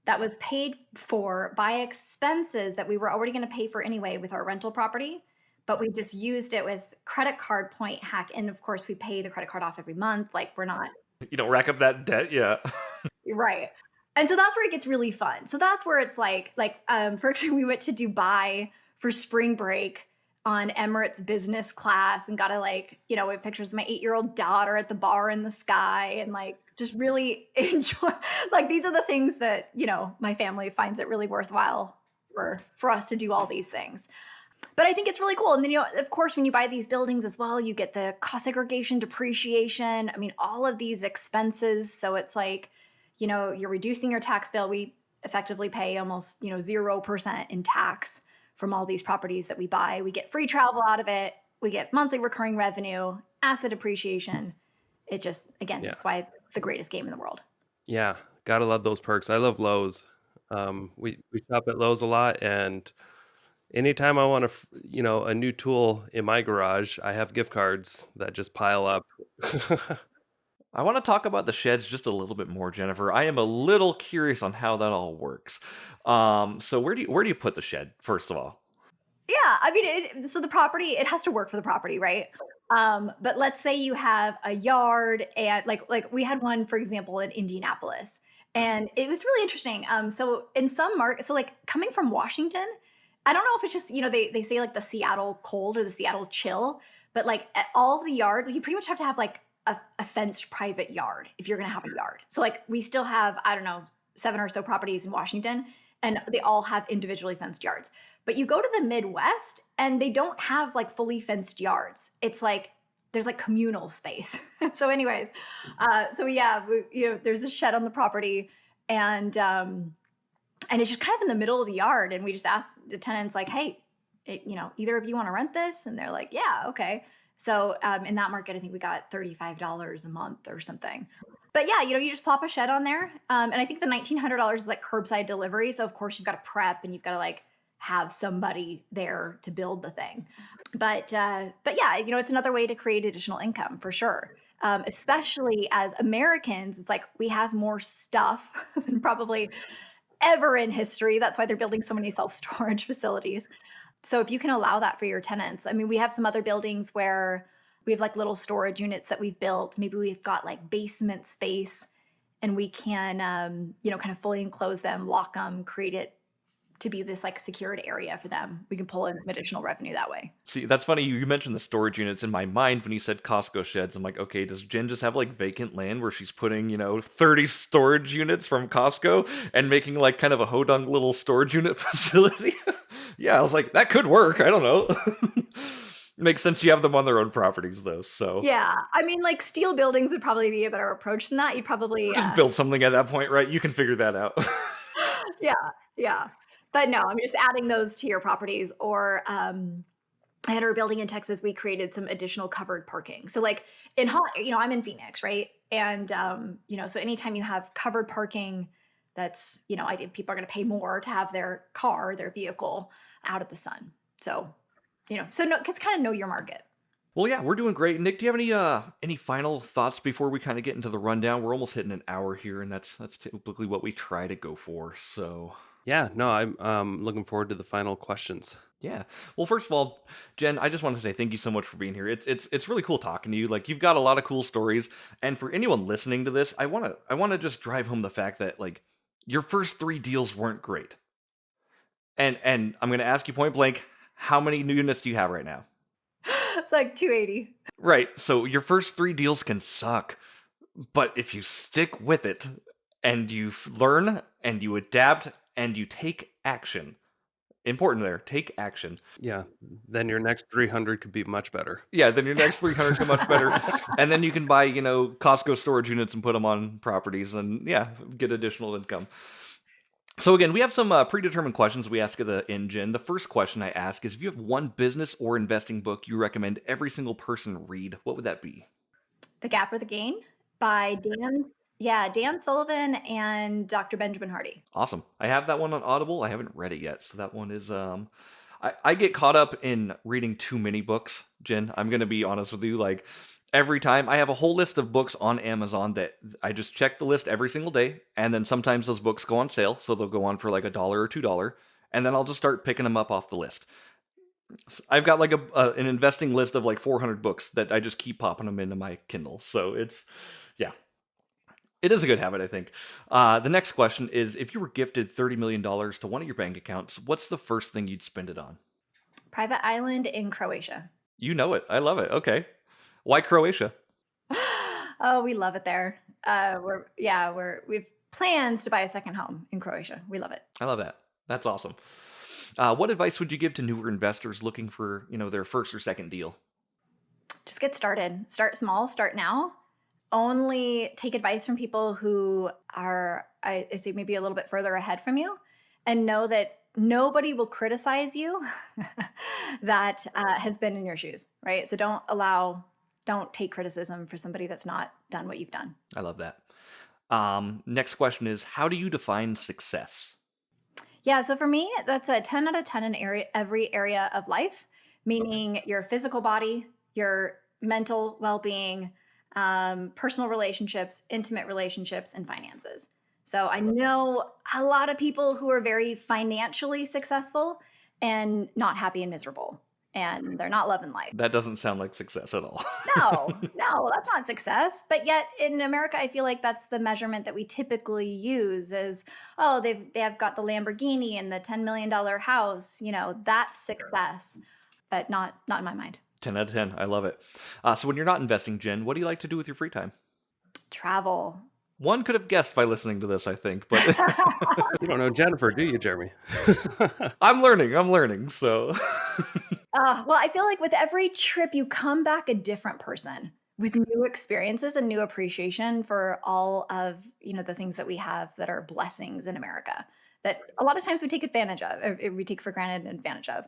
that was paid for by expenses that we were already going to pay for anyway with our rental property, but we just used it with credit card point hack. And of course, we pay the credit card off every month. Like we're not You don't rack up that debt, yeah. right. And so that's where it gets really fun. So that's where it's for actually, we went to Dubai for spring break on Emirates business class and got to like, with pictures of my 8-year-old daughter at the bar in the sky and like just really enjoy. Like these are the things that, my family finds it really worthwhile for us to do all these things. But I think it's really cool. And then, of course, when you buy these buildings as well, you get the cost segregation, depreciation. I mean, all of these expenses. So it's like, you're reducing your tax bill. We effectively pay almost, 0% in tax from all these properties that we buy. We get free travel out of it. We get monthly recurring revenue, asset appreciation. It just, again, Yeah. that's why it's the greatest game in the world. Yeah. Gotta love those perks. I love Lowe's. We shop at Lowe's a lot, and anytime I want a new tool in my garage, I have gift cards that just pile up. I want to talk about the sheds just a little bit more, Jennifer. I am a little curious on how that all works. So where do you put the shed, first of all? Yeah, I mean, so the property, it has to work for the property, right? But let's say you have a yard and like we had one, for example, in Indianapolis, and it was really interesting. So in some markets, so like coming from Washington, I don't know if it's just, they say like the Seattle cold or the Seattle chill, but like at all of the yards, like you pretty much have to have like a fenced private yard if you're gonna have a yard. So like we still have, I don't know, 7 or so properties in Washington, and they all have individually fenced yards. But you go to the Midwest and they don't have like fully fenced yards. It's like there's like communal space. So, anyways, so yeah, there's a shed on the property, and it's just kind of in the middle of the yard. And we just asked the tenants like, hey, either of you want to rent this? And they're like, yeah, okay. So in that market, I think we got $35 a month or something. But yeah, you just plop a shed on there. And I think the $1,900 is like curbside delivery. So of course you've got to prep and you've got to like have somebody there to build the thing. But yeah, it's another way to create additional income for sure. Especially as Americans, it's like we have more stuff than probably ever in history. That's why they're building so many self-storage facilities. So if you can allow that for your tenants, I mean, we have some other buildings where we have like little storage units that we've built. Maybe we've got like basement space and we can, kind of fully enclose them, lock them, create it to be this like secured area for them. We can pull in some additional revenue that way. See, that's funny. You mentioned the storage units. In my mind, when you said Costco sheds, I'm like, okay, does Jen just have like vacant land where she's putting, 30 storage units from Costco and making like kind of a hodunk little storage unit facility? Yeah, I was like, that could work. I don't know. Makes sense. You have them on their own properties, though. So Yeah. I mean, like steel buildings would probably be a better approach than that. You'd probably, just build something at that point, right? You can figure that out. yeah, yeah. But no, I'm just adding those to your properties. Or at our building in Texas, we created some additional covered parking. So like I'm in Phoenix, right? And so anytime you have covered parking, that's, people are going to pay more to have their vehicle out of the sun. So, so no, it's kind of know your market. Well, yeah, we're doing great. Nick, do you have any final thoughts before we kind of get into the rundown? We're almost hitting an hour here, and that's typically what we try to go for. So Yeah, no, I'm looking forward to the final questions. yeah. Well, first of all, Jen, I just want to say thank you so much for being here. It's really cool talking to you. Like you've got a lot of cool stories, and for anyone listening to this, I want to just drive home the fact that like your first 3 deals weren't great. And I'm going to ask you point blank, how many new units do you have right now? It's like 280. Right. So your first 3 deals can suck, but if you stick with it and you learn and you adapt and you take action, important there, take action. Yeah, then your next 300 could be much better. Yeah, then your next 300 are much better. And then you can buy, Costco storage units and put them on properties and yeah, get additional income. So again, we have some predetermined questions we ask at the engine. The first question I ask is if you have one business or investing book you recommend every single person read, what would that be? The Gap or the Gain by Dan Sullivan and Dr. Benjamin Hardy. Awesome. I have that one on Audible. I haven't read it yet. So that one is I get caught up in reading too many books, Jen. I'm gonna be honest with you. Like every time I have a whole list of books on Amazon that I just check the list every single day, and then sometimes those books go on sale, so they'll go on for like $1 or $2, and then I'll just start picking them up off the list. I've got like an investing list of like 400 books that I just keep popping them into my Kindle. So yeah, it is a good habit, I think. The next question is, if you were gifted $30 million to one of your bank accounts, what's the first thing you'd spend it on? private island in Croatia. You know it. I love it. Okay. Why Croatia? Oh, we love it there. We've plans to buy a second home in Croatia. We love it. I love that. That's awesome. What advice would you give to newer investors looking for, their first or second deal? Just get started. Start small, start now. Only take advice from people who are, I say, maybe a little bit further ahead from you, and know that nobody will criticize you that has been in your shoes, right? So don't take criticism for somebody that's not done what you've done. I love that. Next question is, how do you define success? Yeah, so for me, that's a 10 out of 10 in every area of life, meaning your physical body, your mental well-being, personal relationships, intimate relationships, and finances. So I know a lot of people who are very financially successful and not happy and miserable, and they're not loving life. That doesn't sound like success at all. No, that's not success. But yet in America, I feel like that's the measurement that we typically use is, oh, they have got the Lamborghini and the $10 million house, that's success, but not in my mind. 10 out of 10. I love it. So when you're not investing, Jen, what do you like to do with your free time? Travel. One could have guessed by listening to this, I think, but You don't know Jennifer, do you, Jeremy? I'm learning, so. Well, I feel like with every trip, you come back a different person with new experiences and new appreciation for all of, the things that we have that are blessings in America that a lot of times we take advantage of, or we take for granted and advantage of.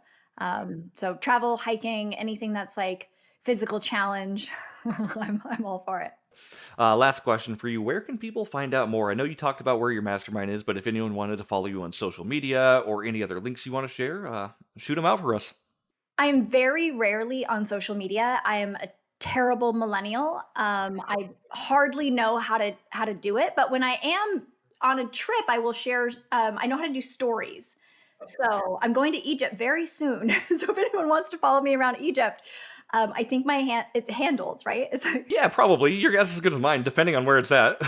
So travel, hiking, anything that's like physical challenge, I'm all for it. Last question for you. Where can people find out more? I know you talked about where your mastermind is, but if anyone wanted to follow you on social media or any other links you want to share, shoot them out for us. I am very rarely on social media. I am a terrible millennial. I hardly know how to do it, but when I am on a trip, I will share. I know how to do stories. So I'm going to Egypt very soon. So if anyone wants to follow me around Egypt, I think it's handles, right? It's like, Yeah, probably. Your guess is as good as mine, depending on where it's at.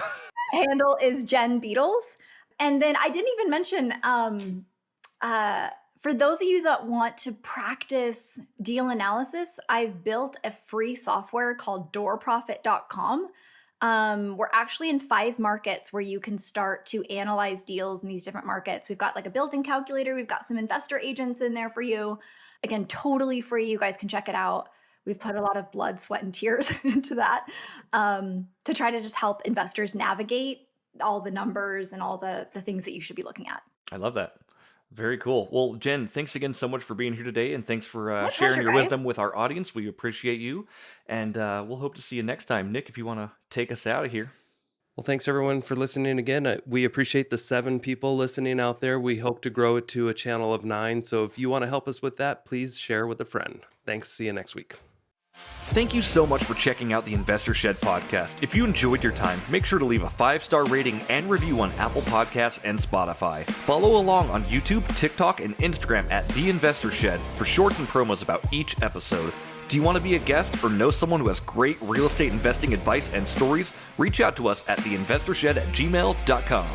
handle is Jen Beadles. And then I didn't even mention, for those of you that want to practice deal analysis, I've built a free software called doorprofit.com. We're actually in 5 markets where you can start to analyze deals in these different markets. We've got like a built-in calculator. We've got some investor agents in there for you. Again, totally free. You guys can check it out. We've put a lot of blood, sweat, and tears into that to try to just help investors navigate all the numbers and all the things that you should be looking at. I love that. Very cool. Well, Jen, thanks again so much for being here today, and thanks for My sharing pleasure, your guys. wisdom with our audience. We appreciate you, and we'll hope to see you next time. Nick, if you want to take us out of here. Well, thanks everyone for listening again. We appreciate the 7 people listening out there. We hope to grow it to a channel of 9. So if you want to help us with that, please share with a friend. Thanks. See you next week. Thank you so much for checking out the Investor Shed podcast. If you enjoyed your time, make sure to leave a 5-star rating and review on Apple Podcasts and Spotify. Follow along on YouTube, TikTok, and Instagram at The Investor Shed for shorts and promos about each episode. Do you want to be a guest or know someone who has great real estate investing advice and stories? Reach out to us at theinvestorshed@gmail.com.